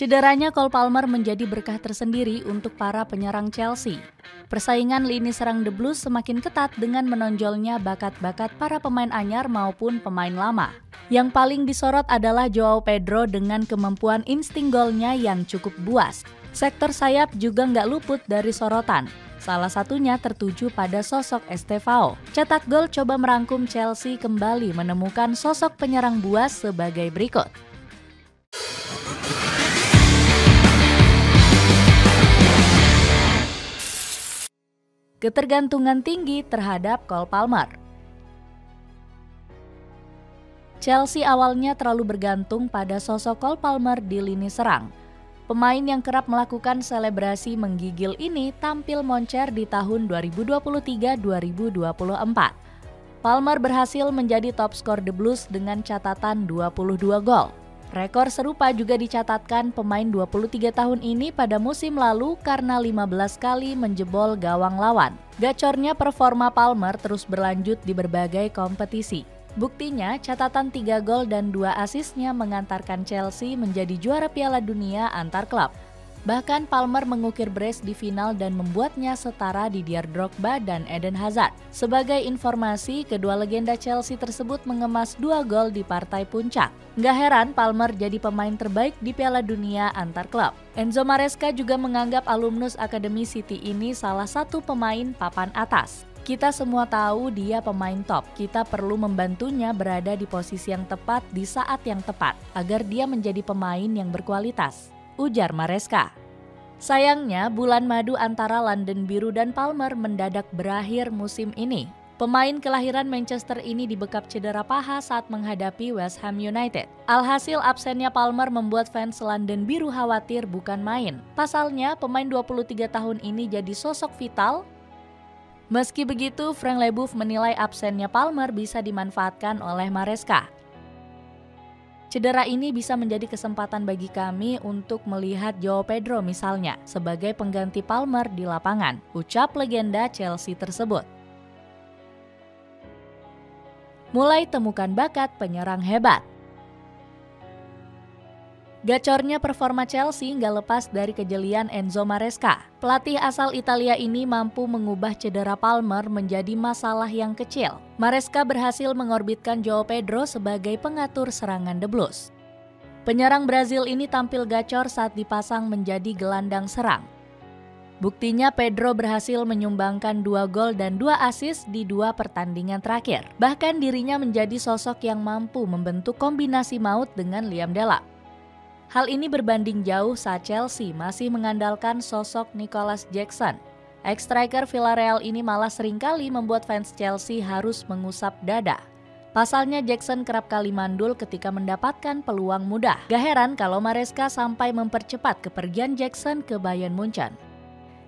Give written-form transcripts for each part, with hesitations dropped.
Cederanya Cole Palmer menjadi berkah tersendiri untuk para penyerang Chelsea. Persaingan lini serang The Blues semakin ketat dengan menonjolnya bakat-bakat para pemain anyar maupun pemain lama. Yang paling disorot adalah Joao Pedro dengan kemampuan insting golnya yang cukup buas. Sektor sayap juga nggak luput dari sorotan. Salah satunya tertuju pada sosok Estevao. Cetak gol coba merangkum Chelsea kembali menemukan sosok penyerang buas sebagai berikut. Ketergantungan tinggi terhadap Cole Palmer. Chelsea awalnya terlalu bergantung pada sosok Cole Palmer di lini serang. Pemain yang kerap melakukan selebrasi menggigil ini tampil moncer di tahun 2023-2024. Palmer berhasil menjadi top skor The Blues dengan catatan 22 gol. Rekor serupa juga dicatatkan pemain 23 tahun ini pada musim lalu karena 15 kali menjebol gawang lawan. Gacornya performa Palmer terus berlanjut di berbagai kompetisi. Buktinya, catatan 3 gol dan 2 asisnya mengantarkan Chelsea menjadi juara Piala Dunia antar klub. Bahkan Palmer mengukir brace di final dan membuatnya setara Didier Drogba dan Eden Hazard. Sebagai informasi, kedua legenda Chelsea tersebut mengemas 2 gol di partai puncak. Nggak heran Palmer jadi pemain terbaik di Piala Dunia antar klub. Enzo Maresca juga menganggap alumnus Akademi City ini salah satu pemain papan atas. Kita semua tahu dia pemain top, kita perlu membantunya berada di posisi yang tepat di saat yang tepat, agar dia menjadi pemain yang berkualitas, ujar Maresca. Sayangnya, bulan madu antara London Biru dan Palmer mendadak berakhir musim ini. Pemain kelahiran Manchester ini dibekap cedera paha saat menghadapi West Ham United. Alhasil absennya Palmer membuat fans London Biru khawatir bukan main. Pasalnya, pemain 23 tahun ini jadi sosok vital. Meski begitu, Frank Leboeuf menilai absennya Palmer bisa dimanfaatkan oleh Maresca. Cedera ini bisa menjadi kesempatan bagi kami untuk melihat Joao Pedro misalnya sebagai pengganti Palmer di lapangan, ucap legenda Chelsea tersebut. Mulai temukan bakat penyerang hebat. Gacornya performa Chelsea nggak lepas dari kejelian Enzo Maresca. Pelatih asal Italia ini mampu mengubah cedera Palmer menjadi masalah yang kecil. Maresca berhasil mengorbitkan Joao Pedro sebagai pengatur serangan The Blues. Penyerang Brazil ini tampil gacor saat dipasang menjadi gelandang serang. Buktinya Pedro berhasil menyumbangkan 2 gol dan 2 assist di 2 pertandingan terakhir. Bahkan dirinya menjadi sosok yang mampu membentuk kombinasi maut dengan Liam Delap. Hal ini berbanding jauh saat Chelsea masih mengandalkan sosok Nicolas Jackson. Ex-striker Villarreal ini malah seringkali membuat fans Chelsea harus mengusap dada. Pasalnya Jackson kerap kali mandul ketika mendapatkan peluang mudah. Gak heran kalau Maresca sampai mempercepat kepergian Jackson ke Bayern Munchen.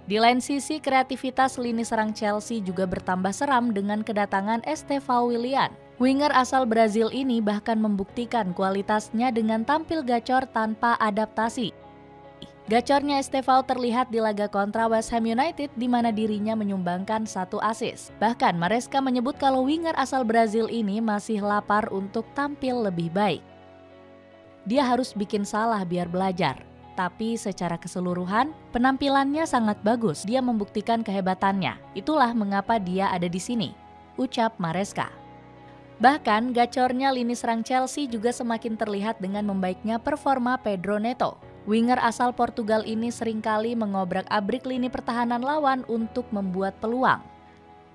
Di lain sisi, kreativitas lini serang Chelsea juga bertambah seram dengan kedatangan Estevao Willian. Winger asal Brazil ini bahkan membuktikan kualitasnya dengan tampil gacor tanpa adaptasi. Gacornya Estevao terlihat di laga kontra West Ham United di mana dirinya menyumbangkan 1 assist. Bahkan Maresca menyebut kalau winger asal Brazil ini masih lapar untuk tampil lebih baik. Dia harus bikin salah biar belajar. Tapi secara keseluruhan, penampilannya sangat bagus. Dia membuktikan kehebatannya. Itulah mengapa dia ada di sini, ucap Maresca. Bahkan, gacornya lini serang Chelsea juga semakin terlihat dengan membaiknya performa Pedro Neto. Winger asal Portugal ini seringkali mengobrak-abrik lini pertahanan lawan untuk membuat peluang.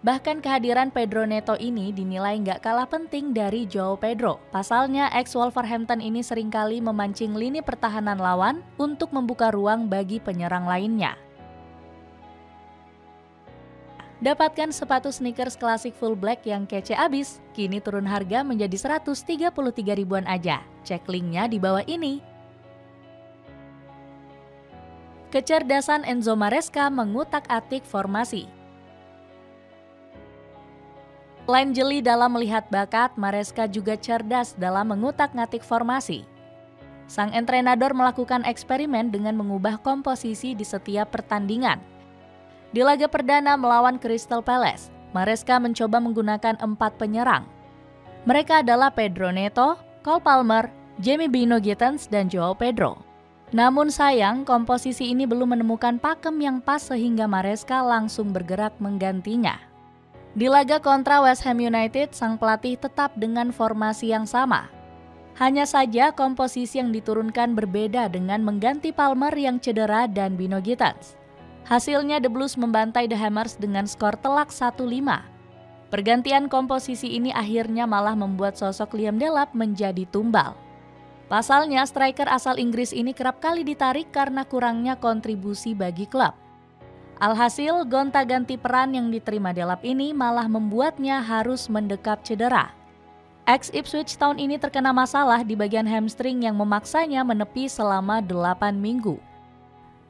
Bahkan kehadiran Pedro Neto ini dinilai nggak kalah penting dari Joao Pedro. Pasalnya, ex-Wolverhampton ini seringkali memancing lini pertahanan lawan untuk membuka ruang bagi penyerang lainnya. Dapatkan sepatu sneakers klasik full black yang kece abis, kini turun harga menjadi 133 ribuan aja. Cek linknya di bawah ini. Kecerdasan Enzo Maresca mengutak-atik formasi. Selain jeli dalam melihat bakat, Maresca juga cerdas dalam mengutak-ngatik formasi. Sang entrenador melakukan eksperimen dengan mengubah komposisi di setiap pertandingan. Di laga perdana melawan Crystal Palace, Maresca mencoba menggunakan 4 penyerang. Mereka adalah Pedro Neto, Cole Palmer, Jamie Bino Gittens, dan Joao Pedro. Namun sayang, komposisi ini belum menemukan pakem yang pas sehingga Maresca langsung bergerak menggantinya. Di laga kontra West Ham United, sang pelatih tetap dengan formasi yang sama. Hanya saja komposisi yang diturunkan berbeda dengan mengganti Palmer yang cedera dan Bino Gittens. Hasilnya The Blues membantai The Hammers dengan skor telak 1-5. Pergantian komposisi ini akhirnya malah membuat sosok Liam Delap menjadi tumbal. Pasalnya, striker asal Inggris ini kerap kali ditarik karena kurangnya kontribusi bagi klub. Alhasil, gonta-ganti peran yang diterima Delap ini malah membuatnya harus mendekap cedera. Ex-Ipswich tahun ini terkena masalah di bagian hamstring yang memaksanya menepi selama 8 minggu.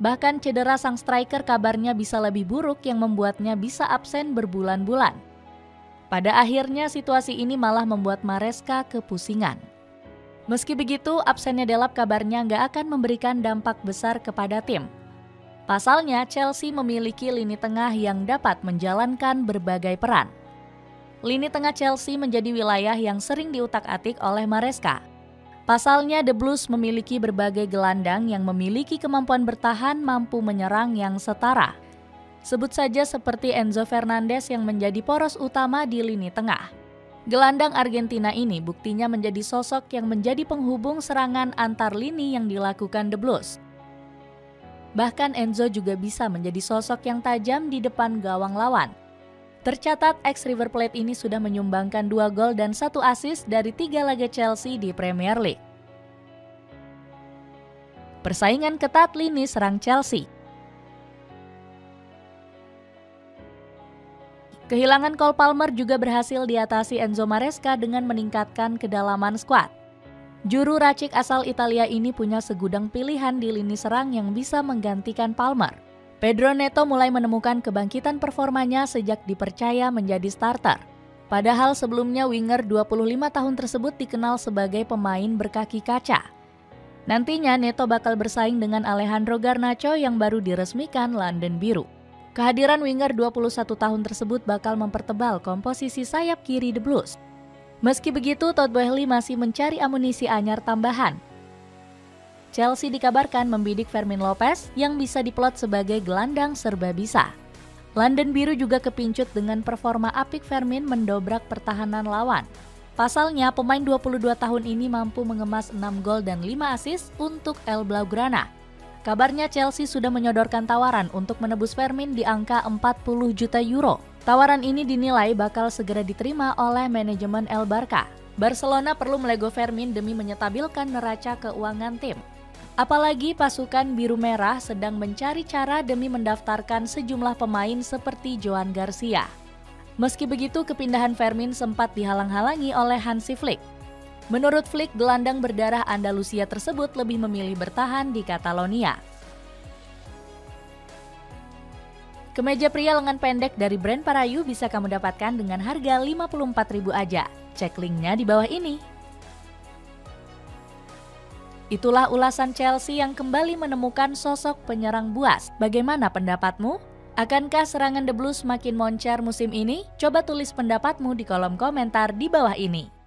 Bahkan cedera sang striker kabarnya bisa lebih buruk yang membuatnya bisa absen berbulan-bulan. Pada akhirnya situasi ini malah membuat Maresca kepusingan. Meski begitu, absennya Delap kabarnya nggak akan memberikan dampak besar kepada tim. Pasalnya, Chelsea memiliki lini tengah yang dapat menjalankan berbagai peran. Lini tengah Chelsea menjadi wilayah yang sering diutak-atik oleh Maresca. Pasalnya, The Blues memiliki berbagai gelandang yang memiliki kemampuan bertahan mampu menyerang yang setara. Sebut saja seperti Enzo Fernandez yang menjadi poros utama di lini tengah. Gelandang Argentina ini buktinya menjadi sosok yang menjadi penghubung serangan antar lini yang dilakukan The Blues. Bahkan Enzo juga bisa menjadi sosok yang tajam di depan gawang lawan. Tercatat ex-River Plate ini sudah menyumbangkan 2 gol dan 1 assist dari 3 laga Chelsea di Premier League. Persaingan ketat lini serang Chelsea. Kehilangan Cole Palmer juga berhasil diatasi Enzo Maresca dengan meningkatkan kedalaman skuad. Juru racik asal Italia ini punya segudang pilihan di lini serang yang bisa menggantikan Palmer. Pedro Neto mulai menemukan kebangkitan performanya sejak dipercaya menjadi starter. Padahal sebelumnya winger 25 tahun tersebut dikenal sebagai pemain berkaki kaca. Nantinya Neto bakal bersaing dengan Alejandro Garnacho yang baru diresmikan London Biru. Kehadiran winger 21 tahun tersebut bakal mempertebal komposisi sayap kiri The Blues. Meski begitu, Todd Boehly masih mencari amunisi anyar tambahan. Chelsea dikabarkan membidik Fermin Lopez yang bisa diplot sebagai gelandang serba bisa. London Biru juga kepincut dengan performa apik Fermin mendobrak pertahanan lawan. Pasalnya, pemain 22 tahun ini mampu mengemas 6 gol dan 5 assist untuk El Blaugrana. Kabarnya Chelsea sudah menyodorkan tawaran untuk menebus Fermin di angka 40 juta euro. Tawaran ini dinilai bakal segera diterima oleh manajemen El Barca. Barcelona perlu melego Fermin demi menyetabilkan neraca keuangan tim. Apalagi pasukan biru merah sedang mencari cara demi mendaftarkan sejumlah pemain seperti Joan Garcia. Meski begitu, kepindahan Fermin sempat dihalang-halangi oleh Hansi Flick. Menurut Flick, gelandang berdarah Andalusia tersebut lebih memilih bertahan di Catalonia. Kemeja pria lengan pendek dari brand Parayu bisa kamu dapatkan dengan harga 54.000 aja. Cek linknya di bawah ini. Itulah ulasan Chelsea yang kembali menemukan sosok penyerang buas. Bagaimana pendapatmu? Akankah serangan The Blues makin moncer musim ini? Coba tulis pendapatmu di kolom komentar di bawah ini.